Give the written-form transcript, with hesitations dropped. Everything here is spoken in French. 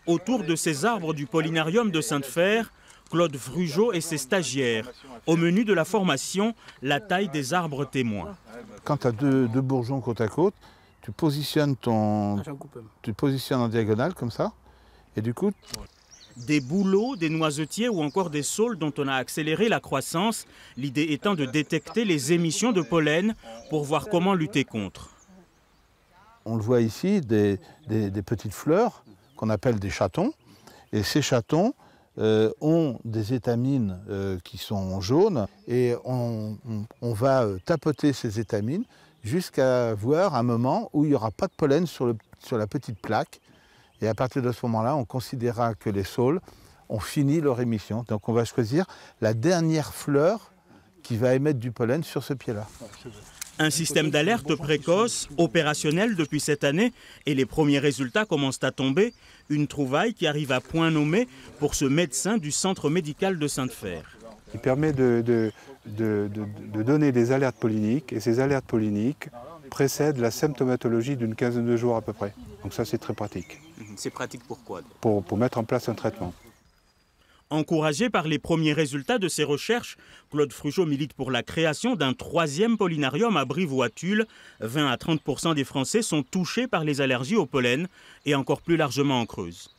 Autour de ces arbres du Pollinarium de Sainte-Fère, Claude Frugeot et ses stagiaires. Au menu de la formation, la taille des arbres témoins. Quand tu as deux bourgeons côte à côte, tu positionnes en diagonale comme ça. Et du coup... Des bouleaux, des noisetiers ou encore des saules dont on a accéléré la croissance. L'idée étant de détecter les émissions de pollen pour voir comment lutter contre. On le voit ici, des petites fleurs qu'on appelle des chatons. Et ces chatons ont des étamines qui sont jaunes et on va tapoter ces étamines jusqu'à voir un moment où il n'y aura pas de pollen sur la petite plaque. Et à partir de ce moment-là, on considérera que les saules ont fini leur émission. Donc on va choisir la dernière fleur qui va émettre du pollen sur ce pied-là. Un système d'alerte précoce, opérationnel depuis cette année, et les premiers résultats commencent à tomber. Une trouvaille qui arrive à point nommé pour ce médecin du centre médical de Sainte-Fère. Il permet de donner des alertes polliniques, et ces alertes polliniques précèdent la symptomatologie d'une quinzaine de jours à peu près. Donc ça, c'est très pratique. C'est pratique pourquoi? Pour mettre en place un traitement. Encouragé par les premiers résultats de ces recherches, Claude Frugeot milite pour la création d'un 3e pollinarium à Brive ou à Tulle. 20 à 30% des Français sont touchés par les allergies au pollen et encore plus largement en Creuse.